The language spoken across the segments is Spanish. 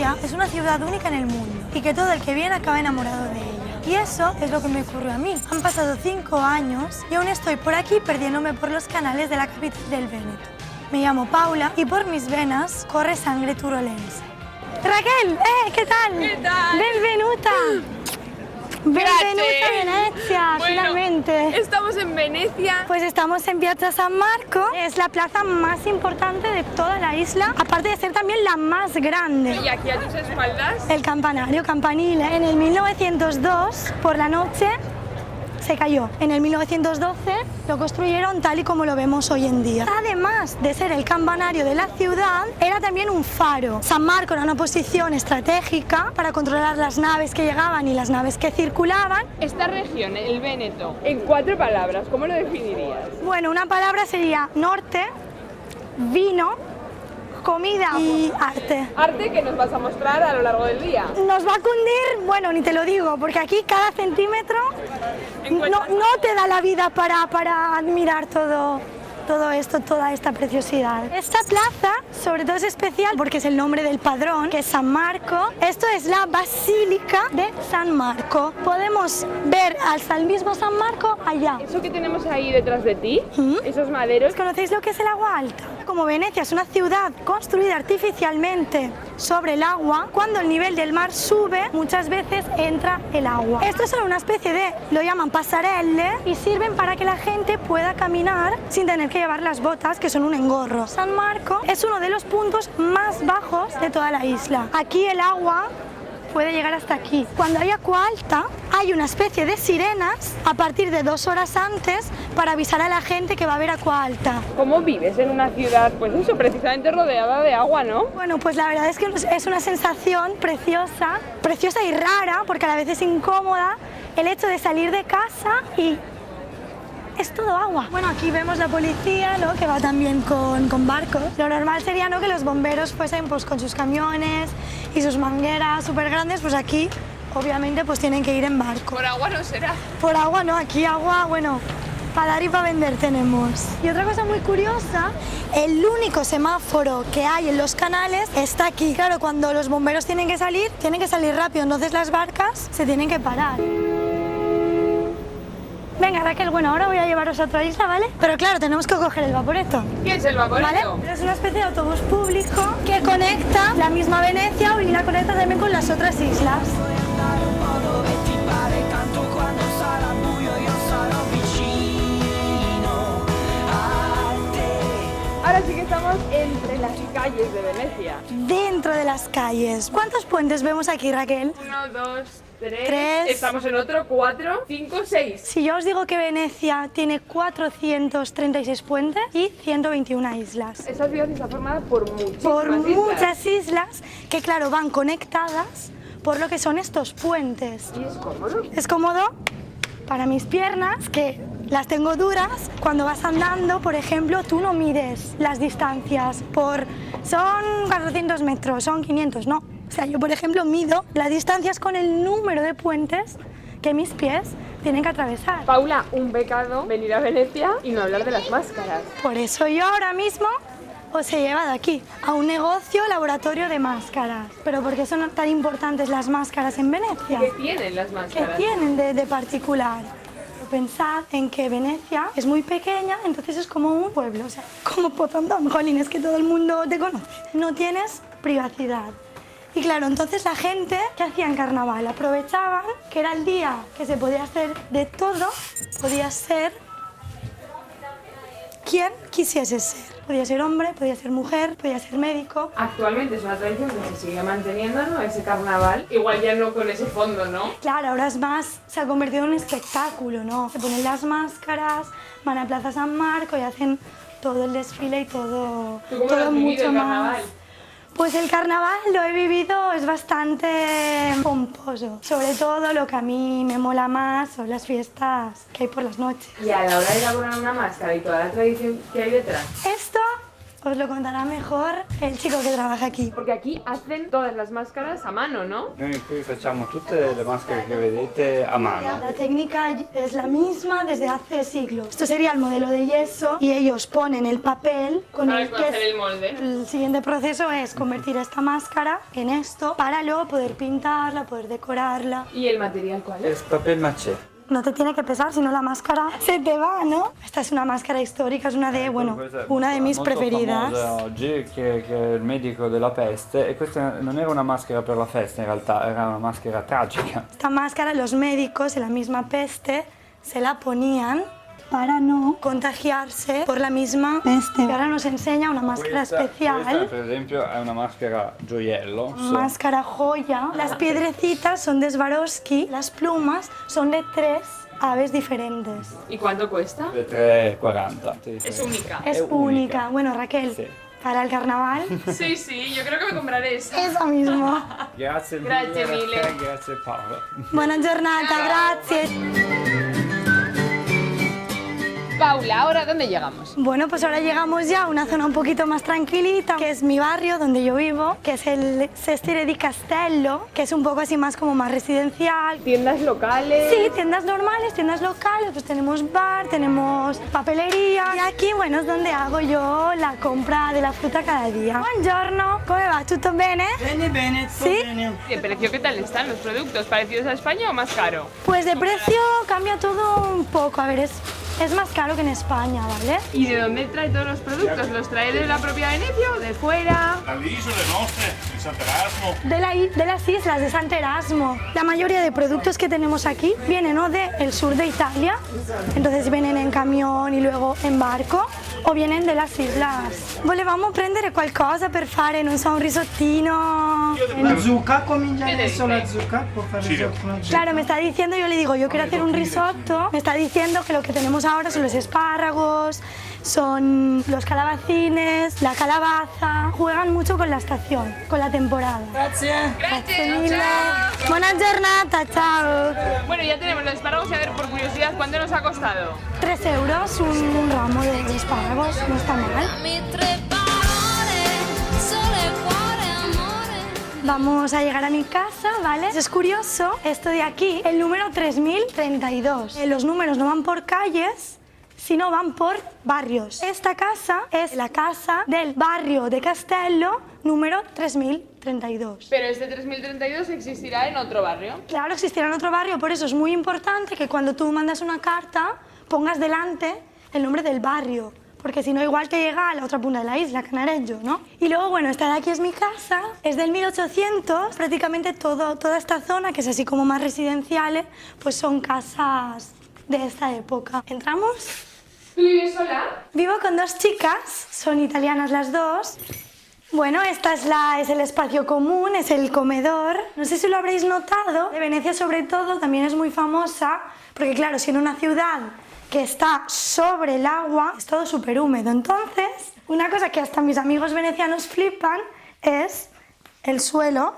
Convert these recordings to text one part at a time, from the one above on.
Venecia es una ciudad única en el mundo y que todo el que viene acaba enamorado de ella. Y eso es lo que me ocurrió a mí. Han pasado 5 años y aún estoy por aquí perdiéndome por los canales de la capital del Véneto. Me llamo Paula y por mis venas corre sangre turolense. Raquel, ¿qué tal? ¿Qué tal? Benvenuta. Benvenuta a Venecia, Bueno, finalmente. Estamos en Venecia. Pues estamos en Piazza San Marco, es la plaza más importante de toda la isla, aparte de ser también la más grande. Y aquí a tus espaldas. El campanario Campanile en el 1902 por la noche se cayó. En el 1912 lo construyeron tal y como lo vemos hoy en día. Además de ser el campanario de la ciudad, era también un faro. San Marco era una posición estratégica para controlar las naves que llegaban y las naves que circulaban. Esta región, el Véneto, en 4 palabras, ¿cómo lo definirías? Bueno, una palabra sería norte, vino, comida y arte. Arte que nos vas a mostrar a lo largo del día. Nos va a cundir, bueno, ni te lo digo, porque aquí cada centímetro no te da la vida para admirar todo esto, toda esta preciosidad. Esta plaza, sobre todo es especial porque es el nombre del padrón, que es San Marco. Esto es la Basílica de San Marco. Podemos ver hasta el mismo San Marco allá. Eso que tenemos ahí detrás de ti, esos maderos. ¿Conocéis lo que es el agua alta? Como Venecia es una ciudad construida artificialmente sobre el agua, cuando el nivel del mar sube, muchas veces entra el agua. Esto es una especie de, lo llaman pasarelle, y sirven para que la gente pueda caminar sin tener que llevar las botas, que son un engorro. San Marco es uno de los puntos más bajos de toda la isla. Aquí el agua puede llegar hasta aquí. Cuando hay agua alta, hay una especie de sirenas a partir de 2 horas antes para avisar a la gente que va a haber agua alta. ¿Cómo vives en una ciudad, pues eso, precisamente rodeada de agua, no? Bueno, pues la verdad es que es una sensación preciosa y rara, porque a la vez es incómoda, el hecho de salir de casa y es todo agua. Bueno, aquí vemos la policía, ¿no?, que va también con barcos. Lo normal sería, ¿no?, que los bomberos fuesen pues con sus camiones y sus mangueras súper grandes, pues aquí obviamente pues tienen que ir en barco. Por agua no será. Por agua no, aquí agua, bueno, para dar y para vender tenemos. Y otra cosa muy curiosa, el único semáforo que hay en los canales está aquí. Claro, cuando los bomberos tienen que salir rápido, entonces las barcas se tienen que parar. Venga, Raquel, bueno, ahora voy a llevaros a otra isla, ¿vale? Pero claro, tenemos que coger el Vaporetto. ¿Qué es el Vaporetto? ¿Vale? Es una especie de autobús público que conecta la misma Venecia y la conecta también con las otras islas. Ahora sí que estamos entre las calles de Venecia. Dentro de las calles. ¿Cuántos puentes vemos aquí, Raquel? 1, 2, 3. Tres. Estamos en otro, 4, 5, 6. Si yo os digo que Venecia tiene 436 puentes y 121 islas. Esta ciudad está formada por muchas Islas que, claro, van conectadas por lo que son estos puentes. ¿Y es cómodo? Es cómodo para mis piernas, que las tengo duras. Cuando vas andando, por ejemplo, tú no mides las distancias son 400 metros, son 500, no. O sea, yo, por ejemplo, mido las distancias con el número de puentes que mis pies tienen que atravesar. Paula, un pecado venir a Venecia y no hablar de las máscaras. Por eso yo ahora mismo os he llevado aquí a un negocio laboratorio de máscaras. ¿Pero por qué son tan importantes las máscaras en Venecia? ¿Qué tienen las ¿Qué máscaras? tienen de particular? Pensad en que Venecia es muy pequeña, entonces es como un pueblo, o sea, como Potondón, jolín, es que todo el mundo te conoce. No tienes privacidad. Y claro, entonces la gente que hacía en carnaval aprovechaban que era el día que se podía hacer de todo, podía ser quien quisiese ser. Podía ser hombre, podía ser mujer, podía ser médico. Actualmente es una tradición que se sigue manteniendo, ¿no? Ese carnaval, igual ya no con ese fondo, ¿no? Claro, ahora es más, se ha convertido en un espectáculo, ¿no? Se ponen las máscaras, van a Plaza San Marco y hacen todo el desfile y todo, ¿Tú cómo lo todo has vivido, mucho el más. carnaval? Pues el carnaval lo he vivido, es bastante pomposo. Sobre todo lo que a mí me mola más son las fiestas que hay por las noches. Y a la hora de elaborar una máscara y toda la tradición que hay detrás. Esto os lo contará mejor el chico que trabaja aquí. Porque aquí hacen todas las máscaras a mano, ¿no? Noi qui facciamo tutte le maschere che vedete a mano. La técnica es la misma desde hace siglos. Esto sería el modelo de yeso y ellos ponen el papel con Para el que hacer el molde. el siguiente proceso es convertir esta máscara en esto para luego poder pintarla, poder decorarla. ¿Y el material cuál es? Es papel maché. No te tiene que pesar, sino la máscara se te va, ¿no? Esta es una máscara histórica, es una de, bueno, una de mis molto preferidas. famosa oggi che è il medico della peste, e questa non era una maschera per la festa in realtà, era una maschera tragica. Esta máscara los médicos en la misma peste se la ponían para no contagiarse por la misma peste. Y ahora nos enseña una máscara Questa especial, per esempio è una maschera gioiello. máscara joya. Las piedrecitas son de Swarovski, las plumas son de 3 aves diferentes. ¿Y cuánto cuesta? De 3,40. Sì, sì. Es única. Es única. Bueno, Raquel, Sí. para el carnaval, Sí, sí, yo creo que me compraré esa. esa mismo. Grazie mille, Grazie mille. Rachel, grazie Paola. Buona giornata, grazie. Paula, ¿ahora dónde llegamos? Bueno, pues ahora llegamos ya a una zona un poquito más tranquilita, que es mi barrio donde yo vivo, que es el Sestiere di Castello, que es un poco así más como más residencial. Tiendas locales. Sí, tiendas normales, tiendas locales, pues tenemos bar, tenemos papelería y aquí, bueno, es donde hago yo la compra de la fruta cada día. Buongiorno, ¿cómo va? ¿Tutto bene? Bene, bene, tutto Sì? bene. ¿De precio qué tal están los productos? ¿Parecidos a España o más caro? Pues de precio cambia todo un poco, a ver, es más caro que en España, ¿vale? ¿Y de dónde trae todos los productos? ¿Los trae de la propia Venecia o de fuera? Dalle isole nostre, di Sant'Erasmo. De las islas de San Erasmo. La mayoría de productos que tenemos aquí vienen o del sur de Italia, entonces vienen en camión y luego en barco, o vienen de las islas. Volevamo prendere qualcosa per fare, non so, un risottino. La zucca, comincia Che adesso devi? la zucca, può fare Sì. già con la zucca. Claro, me está diciendo, yo le digo, yo quiero hacer un risotto, me está diciendo que lo que tenemos ahora son los espárragos, son los calabacines, la calabaza, juegan mucho con la estación, con la temporada. Grazie. Grazie mille. Buona giornata, ciao. Bueno, ya tenemos los espárragos y a ver, por curiosidad, ¿cuánto nos ha costado? 3 euros un ramo de espárragos, no está mal. Mi tre parole, sole, cuore, amore. Vamos a llegar a mi casa, ¿vale? Es curioso, esto de aquí, el número 3032. Los números no van por calles, sino van por barrios. Esta casa es la casa del barrio de Castello, número 3032. Pero este 3032 existirá en otro barrio. Claro, existirá en otro barrio, por eso es muy importante que cuando tú mandas una carta pongas delante el nombre del barrio, porque si no igual te llega a la otra punta de la isla, Canarello, ¿no? Y luego, bueno, esta de aquí es mi casa, es del 1800, prácticamente toda esta zona, que es así como más residencial, pues son casas de esta época. ¿Entramos? ¿Tú vives sola? Vivo con 2 chicas, son italianas las dos. Bueno, esta es el espacio común, es el comedor. No sé si lo habréis notado, de Venecia sobre todo también es muy famosa, porque claro, si en una ciudad que está sobre el agua, es todo súper húmedo. Entonces, una cosa que hasta mis amigos venecianos flipan es el suelo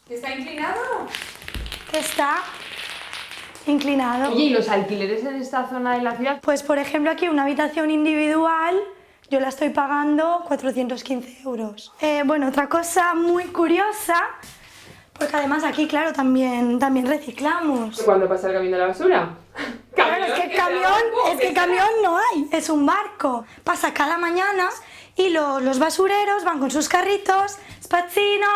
¿Está inclinado? que está inclinado. Oye, ¿y los alquileres en esta zona de la ciudad? Pues por ejemplo aquí una habitación individual yo la estoy pagando 415 euros. Bueno, otra cosa muy curiosa, porque además aquí claro también reciclamos. ¿Cuándo pasa el camión de la basura? Claro, es que camión no hay, es un barco. Pasa cada mañana y los basureros van con sus carritos, spazzino,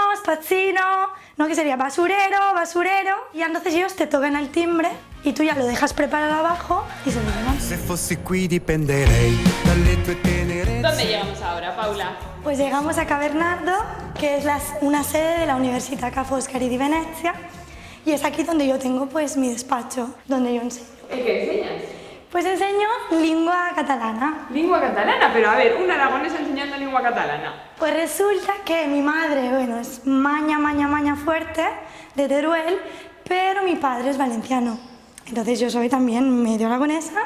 ¿no? Que sería basurero, y entonces ellos te tocan el timbre y tú ya lo dejas preparado abajo y se lo llevan. Se fossi qui dipenderei dalle tue tenerezze. ¿Dónde llegamos ahora, Paula? Pues llegamos a Cavernardo, que es una sede de la Università Ca' Foscari di Venezia, y es aquí donde yo tengo pues mi despacho, donde yo enseño. ¿Y qué enseñas? Pues enseño lengua catalana. Lengua catalana, pero a ver, un aragonés enseñando lengua catalana. Pues resulta que mi madre, bueno, es maña fuerte, de Teruel, pero mi padre es valenciano. Entonces yo soy también medio aragonesa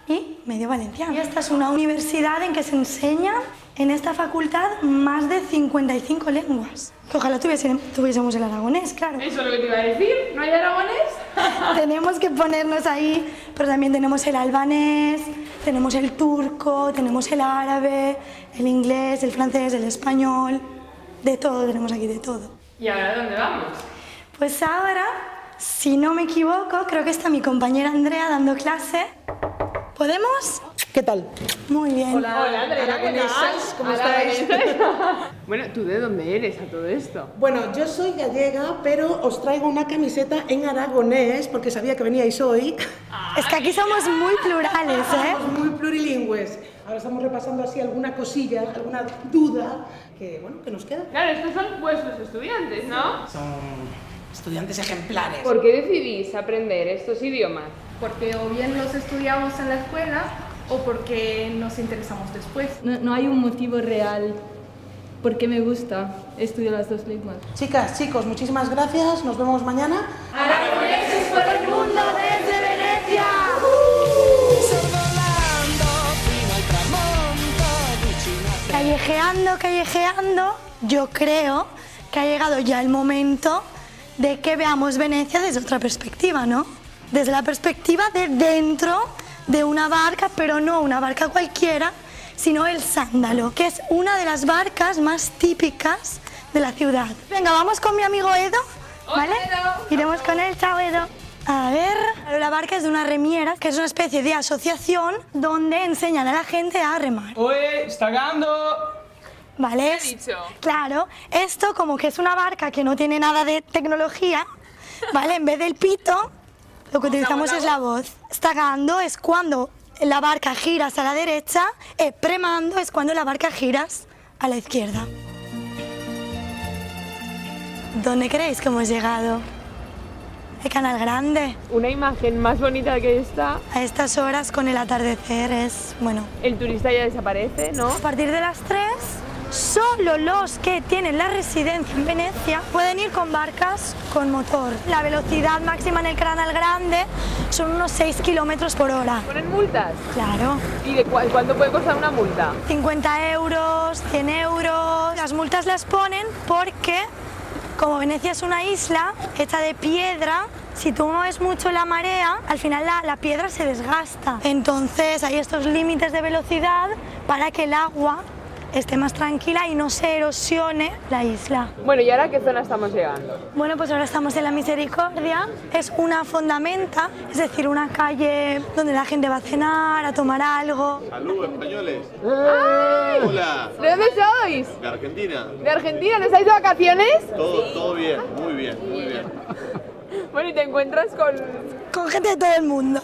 y medio valenciana. Y esta es una universidad en que se enseñan en esta facultad más de 55 lenguas. Que ojalá tuviésemos el aragonés, claro. Eso es lo que te iba a decir, ¿no hay aragonés? Tenemos que ponernos ahí, pero también tenemos el albanés, tenemos el turco, tenemos el árabe, el inglés, el francés, el español, de todo, tenemos aquí de todo. ¿Y ahora dónde vamos? Pues ahora, si no me equivoco, creo que está mi compañera Andrea dando clase. ¿Podemos? ¿Qué tal? Muy bien. Hola, Andrea, aragonesas, ¿cómo Hola, estáis? Bueno, ¿tú de dónde eres a todo esto? Bueno, yo soy gallega, pero os traigo una camiseta en aragonés porque sabía que veníais hoy. Es que aquí somos muy plurales, ¿eh? Somos muy plurilingües. Ahora estamos repasando así alguna cosilla, alguna duda que, bueno, que nos queda. Claro, estos son vuestros estudiantes, ¿no? Son estudiantes ejemplares. ¿Por qué decidís aprender estos idiomas? Porque o bien los estudiamos en la escuela o porque nos interesamos después. No hay un motivo real por qué me gusta estudiar las dos lenguas. Chicas, chicos, muchísimas gracias. Nos vemos mañana. ¡Aragoneses por el mundo desde Venecia! Callejeando, yo creo que ha llegado ya el momento de que veamos Venecia desde otra perspectiva, ¿no? Desde la perspectiva de dentro de una barca, pero no una barca cualquiera, sino el Sándalo, que es una de las barcas más típicas de la ciudad. Venga, vamos con mi amigo Edo, ¿vale? Iremos con él, chao Edo. A ver, la barca es de una remiera, que es una especie de asociación donde enseñan a la gente a remar. Oye, está ganando. ¿Vale? ¿Qué ha dicho? Claro, esto como que es una barca que no tiene nada de tecnología, ¿vale? En vez del pito, lo que utilizamos es la voz. Stagando es cuando la barca giras a la derecha, premando es cuando la barca giras a la izquierda. ¿Dónde creéis que hemos llegado? El Canal Grande. Una imagen más bonita que esta. A estas horas con el atardecer es, bueno... El turista ya desaparece, ¿no? A partir de las 3, solo los que tienen la residencia en Venecia pueden ir con barcas con motor. La velocidad máxima en el Canal Grande son unos 6 kilómetros por hora. ¿Ponen multas? Claro. ¿Y de cuánto puede costar una multa? 50 euros, 100 euros... Las multas las ponen porque, como Venecia es una isla hecha de piedra, si tú mueves mucho la marea, al final la piedra se desgasta. Entonces hay estos límites de velocidad para que el agua esté más tranquila y no se erosione la isla. Bueno, ¿y ahora a qué zona estamos llegando? Bueno, pues ahora estamos en la Misericordia. Es una fondamenta, es decir, una calle donde la gente va a cenar, a tomar algo. ¡Salud, españoles! ¡Ay! ¡Hola! ¿De dónde sois? ¿De Argentina? ¿De Argentina? ¿No estáis de vacaciones? Todo bien, muy bien, muy bien. Bueno, ¿y te encuentras Con gente de todo el mundo.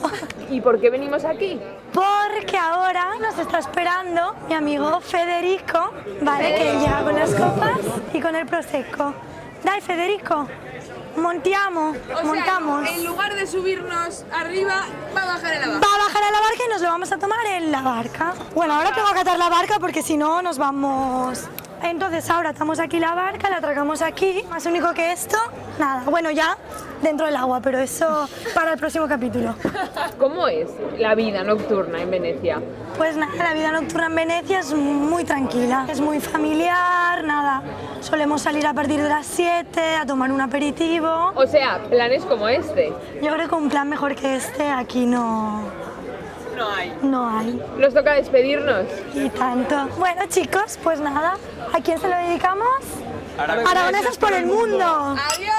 ¿Y por qué venimos aquí? Porque ahora nos está esperando mi amigo Federico, ¿vale? Que llega con las copas y con el prosecco. Dai, Federico, montamos. En lugar de subirnos arriba, va a bajar en la barca. Va a bajar a la barca y nos lo vamos a tomar en la barca. Bueno, ahora tengo que catar la barca porque si no nos vamos... Entonces ahora atamos aquí la barca, la atracamos aquí. Más único que esto, nada. Bueno, ya dentro del agua, pero eso para el próximo capítulo. ¿Cómo es la vida nocturna en Venecia? Pues nada, la vida nocturna en Venecia es muy tranquila, es muy familiar, nada. Solemos salir a partir de las 7 a tomar un aperitivo. O sea, planes como este. Yo creo que un plan mejor que este aquí no hay. Nos toca despedirnos. Y tanto. Bueno, chicos, pues nada, ¿a quién se lo dedicamos? Aragonesas por el mundo. ¡Adiós!